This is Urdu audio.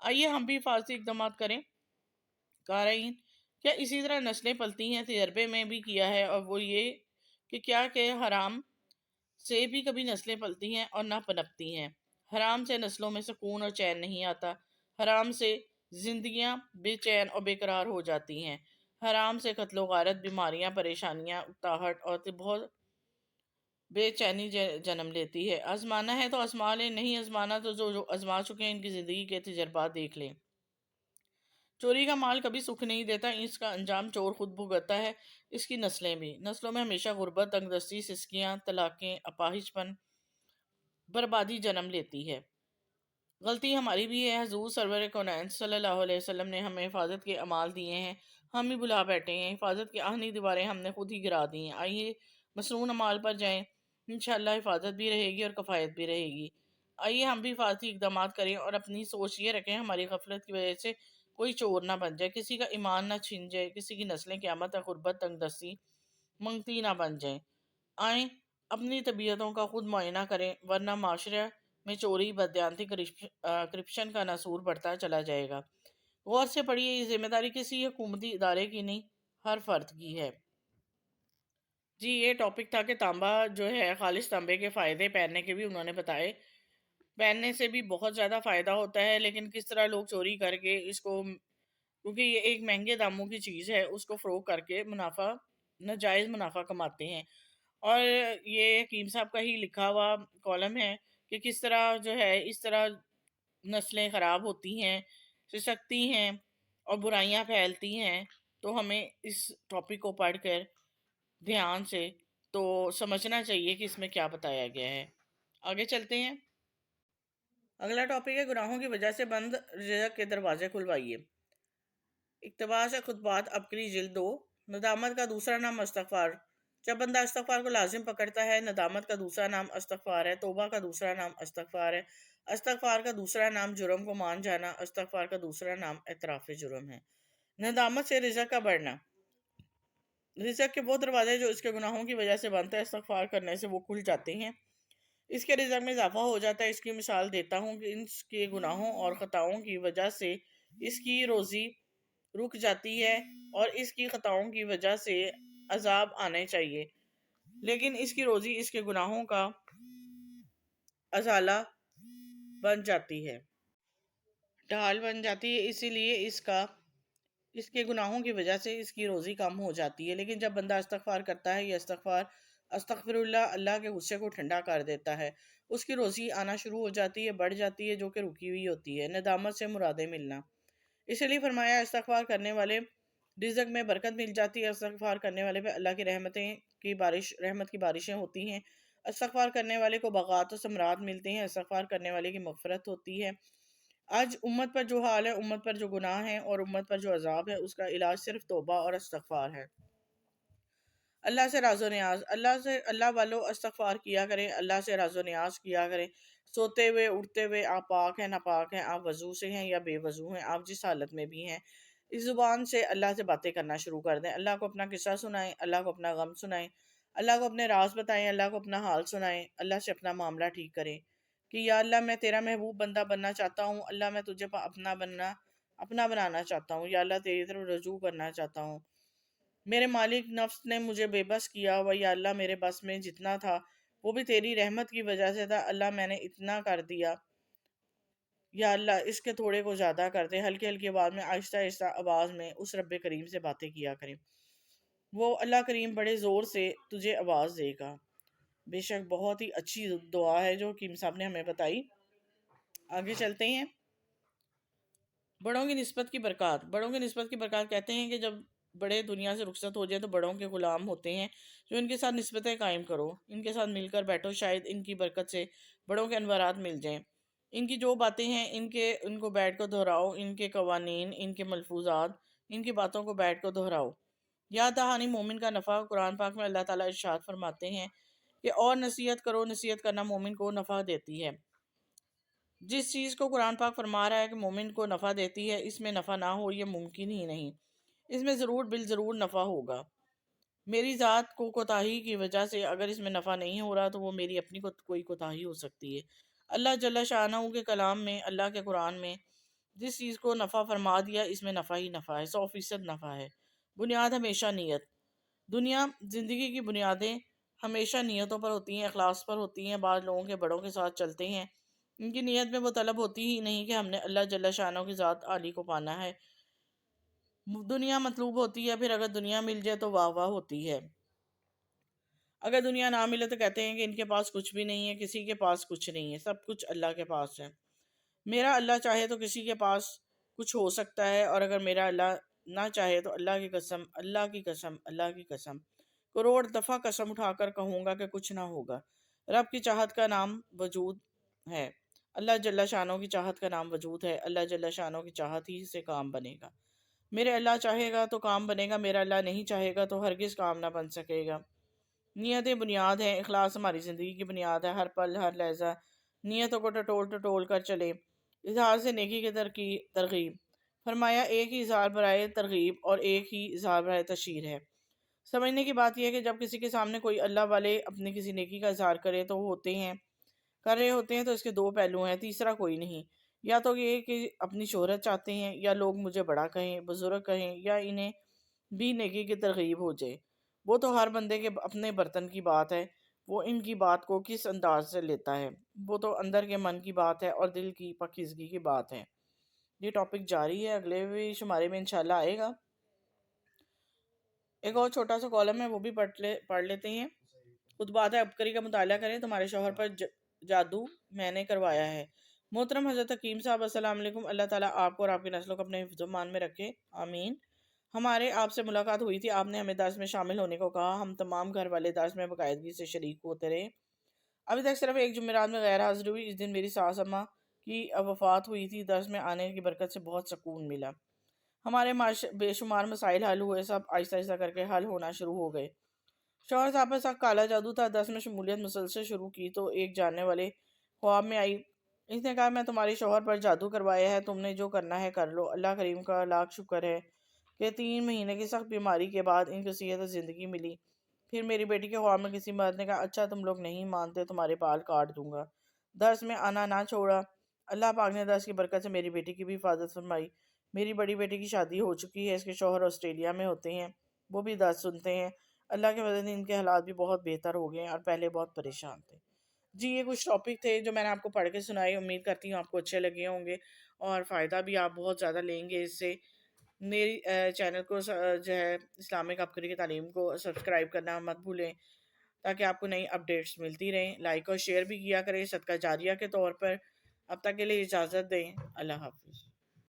آئیے ہم بھی حفاظتی اقدامات کریں۔ قارئین، کیا اسی طرح نسلیں پلتی ہیں؟ تجربے میں بھی کیا ہے، اور وہ یہ کہ کیا کہ حرام سے بھی کبھی نسلیں پلتی ہیں اور نہ پنپتی ہیں۔ حرام سے نسلوں میں سکون اور چین نہیں آتا، حرام سے زندگیاں بے چین اور بے قرار ہو جاتی ہیں، حرام سے قتل و غارت، بیماریاں، پریشانیاں، اکتاہٹ اور بہت بے چینی جنم لیتی ہے۔ آزمانا ہے تو آزما لیں، نہیں آزمانا تو جو آزما چکے ہیں ان کی زندگی کے تجربات دیکھ لیں۔ چوری کا مال کبھی سکھ نہیں دیتا، اس کا انجام چور خود بھگتتا ہے، اس کی نسلیں بھی۔ نسلوں میں ہمیشہ غربت، تنگ دستی، سسکیاں، طلاقیں، اپاہج پن، بربادی جنم لیتی ہے۔ غلطی ہماری بھی ہے، حضور سرور کونین صلی اللہ علیہ وسلم نے ہمیں حفاظت کے اعمال دیے ہیں، ہم ہی بلا بیٹھے ہیں، حفاظت کی آہنی دیواریں ہم نے خود ہی گرا دی ہیں۔ آئیے مسنون اعمال پر جائیں، انشاءاللہ حفاظت بھی رہے گی اور کفایت بھی رہے گی۔ آئیے ہم بھی حفاظتی اقدامات کریں اور اپنی سوچ یہ رکھیں ہماری غفلت کی وجہ سے کوئی چور نہ بن جائے، کسی کا ایمان نہ چھن جائے، کسی کی نسلیں قیامت تک غربت، تنگ دستی، منگتی نہ بن جائیں۔ آئیں اپنی طبیعتوں کا خود معائنہ کریں، ورنہ معاشرہ میں چوری، بددیانتی، کرپشن کا ناسور بڑھتا چلا جائے گا۔ غور سے پڑھیے، یہ ذمہ داری کسی حکومتی ادارے کی نہیں، ہر فرد کی ہے۔ جی یہ ٹاپک تھا کہ تانبا جو ہے، خالص تانبے کے فائدے پہننے کے بھی انہوں نے بتائے۔ پہننے سے بھی بہت زیادہ فائدہ ہوتا ہے، لیکن کس طرح لوگ چوری کر کے اس کو، کیونکہ یہ ایک مہنگے داموں کی چیز ہے، اس کو فروخت کر کے ناجائز منافع کماتے ہیں۔ اور یہ حکیم صاحب کا ہی لکھا ہوا کالم ہے کہ کس طرح جو ہے اس طرح نسلیں خراب ہوتی ہیں، سسکتی ہیں اور برائیاں پھیلتی ہیں۔ تو ہمیں اس ٹاپک کو پڑھ کر دھیان سے تو سمجھنا چاہیے کہ اس میں کیا بتایا گیا ہے۔ آگے چلتے ہیں۔ اگلا ٹاپک ہے گناہوں کی وجہ سے بند رزق کے دروازے کھلوائیے۔ اقتباس ہے خطبات ابکری جلد 2۔ ندامت کا دوسرا نام استغفار۔ جب بندہ استغفار کو لازم پکڑتا ہے، ندامت کا دوسرا نام استغفار ہے، توبہ کا دوسرا نام استغفار ہے، استغفار کا دوسرا نام جرم کو مان جانا، استغفار کا دوسرا نام اعتراف جرم ہے۔ ندامت سے رزق کا بڑھنا۔ رزق کے وہ دروازے جو اس کے گناہوں کی وجہ سے بنتا ہے، استغفار کرنے سے وہ کھل جاتے ہیں، اس کے رزق میں اضافہ ہو جاتا ہے۔ اس کی مثال دیتا ہوں کہ اس کے گناہوں اور خطاؤں کی وجہ سے اس کی روزی رک جاتی ہے اور اس کی خطاؤں کی وجہ سے عذاب آنے چاہیے، لیکن اس کی روزی اس کے گناہوں کا ازالہ بن جاتی ہے، ڈھال بن جاتی ہے، اسی لیے اس کے گناہوں کی وجہ سے اس کی روزی کم ہو جاتی ہے۔ لیکن جب بندہ استغفار کرتا ہے، یہ استغفر اللہ کے غصے کو ٹھنڈا کر دیتا ہے، اس کی روزی آنا شروع ہو جاتی ہے، بڑھ جاتی ہے، جو کہ رکی ہوئی ہوتی ہے۔ ندامت سے مرادیں ملنا۔ اسی لیے فرمایا استغفار کرنے والے رزق میں برکت مل جاتی ہے، استغفار کرنے والے پہ اللہ کی رحمت کی بارشیں ہوتی ہیں، استغفار کرنے والے کو باغات و ثمرات ملتے ہیں، استغفار کرنے والے کی مغفرت ہوتی ہے۔ آج امت پر جو حال ہے، امت پر جو گناہ ہیں اور امت پر جو عذاب ہے، اس کا علاج صرف توبہ اور استغفار ہے۔ اللہ سے راز و نیاز۔ اللہ والو استغفار کیا کریں، اللہ سے راز و نیاز کیا کریں۔ سوتے ہوئے، اٹھتے ہوئے، آپ پاک ہیں ناپاک ہیں، آپ وضو سے ہیں یا بے وضو ہیں، آپ جس حالت میں بھی ہیں، اس زبان سے اللہ سے باتیں کرنا شروع کر دیں۔ اللہ کو اپنا قصہ سنائیں، اللہ کو اپنا غم سنائیں، اللہ کو اپنے راز بتائیں، اللہ کو اپنا حال سنائیں، اللہ سے اپنا معاملہ ٹھیک کریں کہ یا اللہ میں تیرا محبوب بندہ بننا چاہتا ہوں، اللہ میں تجھے اپنا بنانا چاہتا ہوں، یا اللہ تیری طرف رجوع کرنا چاہتا ہوں۔ میرے مالک نفس نے مجھے بے بس کیا ہوا، یا اللہ میرے بس میں جتنا تھا وہ بھی تیری رحمت کی وجہ سے تھا، اللہ میں نے اتنا کر دیا، یا اللہ اس کے تھوڑے کو زیادہ کر دے۔ ہلکی ہلکی آواز میں، آہستہ آہستہ آواز میں اس رب کریم سے باتیں کیا کریں، وہ اللہ کریم بڑے زور سے تجھے آواز دے گا۔ بے شک بہت ہی اچھی دعا ہے جو حکیم صاحب نے ہمیں بتائی۔ آگے چلتے ہیں۔ بڑوں کی نسبت کی برکات۔ بڑوں کی نسبت کی برکات کہتے ہیں کہ جب بڑے دنیا سے رخصت ہو جائیں تو بڑوں کے غلام ہوتے ہیں، جو ان کے ساتھ نسبتیں قائم کرو، ان کے ساتھ مل کر بیٹھو، شاید ان کی برکت سے بڑوں کے انوارات مل جائیں۔ ان کی جو باتیں ہیں ان کو بیٹھ کر دہراؤ، ان کے قوانین، ان کے ملفوظات، ان کی باتوں کو بیٹھ کر دہراؤ۔ یاد دہانی مومن کا نفع۔ قرآن پاک میں اللہ تعالیٰ ارشاد فرماتے ہیں کہ اور نصیحت کرو، نصیحت کرنا مومن کو نفع دیتی ہے۔ جس چیز کو قرآن پاک فرما رہا ہے کہ مومن کو نفع دیتی ہے، اس میں نفع نہ ہو یہ ممکن ہی نہیں، اس میں ضرور بالضرور نفع ہوگا۔ میری ذات کو کوتاہی کی وجہ سے اگر اس میں نفع نہیں ہو رہا تو وہ میری اپنی کوئی کوتاہی ہو سکتی ہے۔ اللہ جل شانہ کے کلام میں، اللہ کے قرآن میں جس چیز کو نفع فرما دیا اس میں نفع ہی نفع ہے، 100% نفع ہے۔ بنیاد ہمیشہ نیت، دنیا زندگی کی بنیادیں ہمیشہ نیتوں پر ہوتی ہیں، اخلاص پر ہوتی ہیں۔ بعض لوگوں کے بڑوں کے ساتھ چلتے ہیں، ان کی نیت میں وہ طلب ہوتی ہی نہیں کہ ہم نے اللہ جل شانہ کی ذات عالی کو پانا ہے، دنیا مطلوب ہوتی ہے۔ پھر اگر دنیا مل جائے تو واہ واہ ہوتی ہے، اگر دنیا نہ ملے تو کہتے ہیں کہ ان کے پاس کچھ بھی نہیں ہے، کسی کے پاس کچھ نہیں ہے، سب کچھ اللہ کے پاس ہے۔ میرا اللہ چاہے تو کسی کے پاس کچھ ہو سکتا ہے، اور اگر میرا اللہ نہ چاہے تو اللہ کی قسم، اللہ کی قسم، اللہ کی قسم، کروڑ دفعہ قسم اٹھا کر کہوں گا کہ کچھ نہ ہوگا۔ رب کی چاہت کا نام وجود ہے، اللہ جل شانہ کی چاہت کا نام وجود ہے، اللہ جل شانہ کی چاہت ہی سے کام بنے گا۔ میرے اللہ چاہے گا تو کام بنے گا، میرا اللہ نہیں چاہے گا تو ہرگز کام نہ بن سکے گا۔ نیتیں بنیاد ہیں، اخلاص ہماری زندگی کی بنیاد ہے۔ ہر پل ہر لحظہ نیتوں کو ٹٹول ٹٹول کر چلے، اظہار سے نیکی کی ترغیب فرمایا، ایک ہی اظہار برائے ترغیب اور ایک ہی اظہار برائے تشہیر ہے۔ سمجھنے کی بات یہ ہے کہ جب کسی کے سامنے کوئی اللہ والے اپنی کسی نیکی کا اظہار کرے تو کر رہے ہوتے ہیں تو اس کے دو پہلو ہیں، تیسرا کوئی نہیں۔ یا تو یہ کہ اپنی شہرت چاہتے ہیں، یا لوگ مجھے بڑا کہیں، بزرگ کہیں، یا انہیں بھی نیکی کی ترغیب ہو جائے۔ وہ تو ہر بندے کے اپنے برتن کی بات ہے، وہ ان کی بات کو کس انداز سے لیتا ہے، وہ تو اندر کے من کی بات ہے اور دل کی پاکیزگی کی بات ہے۔ یہ ٹاپک جاری ہے، اگلے بھی شمارے میں انشاءاللہ آئے گا۔ ایک اور چھوٹا سا کالم ہے، وہ بھی پڑھ لیتے ہیں۔ خطبات عبقری کا مطالعہ کریں، تمہارے شوہر پر جادو میں نے کروایا ہے۔ محترم حضرت حکیم صاحب، السلام علیکم، اللہ تعالیٰ آپ کو اور آپ کی نسلوں کو اپنے حفظ و امان میں رکھے، آمین۔ ہمارے آپ سے ملاقات ہوئی تھی، آپ نے ہمیں درس میں شامل ہونے کو کہا، ہم تمام گھر والے درس میں باقاعدگی سے شریک ہوتے رہے۔ ابھی تک صرف ایک جمعرات میں غیر حاضر ہوئی، اس دن میری ساس اماں کی وفات ہوئی تھی، درس میں آنے کی برکت سے بہت سکون ملا، ہمارے بے شمار مسائل حل ہوئے، سب آہستہ آہستہ کر کے حل ہونا شروع ہو گئے۔ شوہر صاحب پر سخت کالا جادو تھا، درس میں شمولیت مسلسل شروع کی تو ایک جاننے والے خواب میں آئی، اس نے کہا میں تمہارے شوہر پر جادو کروایا ہے، تم نے جو کرنا ہے کر لو۔ اللہ کریم کا لاکھ شکر ہے کہ 3 مہینے کی سخت بیماری کے بعد ان کو صحت زندگی ملی۔ پھر میری بیٹی کے خواب میں کسی مرد نے کہا، اچھا تم لوگ نہیں مانتے، تمہارے بال کاٹ دوں گا۔ درس میں آنا نہ چھوڑا، اللہ پاک نے درس کی برکت سے میری بیٹی کی بھی حفاظت فرمائی۔ میری بڑی بیٹی کی شادی ہو چکی ہے، اس کے شوہر آسٹریلیا میں ہوتے ہیں، وہ بھی درس سنتے ہیں، اللہ کے فضل سے ان کے حالات بھی بہت بہتر ہو گئے ہیں، اور پہلے بہت پریشان تھے۔ جی یہ کچھ ٹاپک تھے جو میں نے آپ کو پڑھ کے سنائے، امید کرتی ہوں آپ کو اچھے لگے ہوں گے اور فائدہ بھی آپ بہت زیادہ لیں گے اس سے۔ میری چینل کو جو ہے اسلامک عبقری کی تعلیم کو سبسکرائب کرنا مت بھولیں، تاکہ آپ کو نئی اپڈیٹس ملتی رہیں۔ لائک اور شیئر بھی کیا کریں صدقہ جاریہ کے طور پر۔ اب تک کے لیے اجازت دیں، اللہ حافظ۔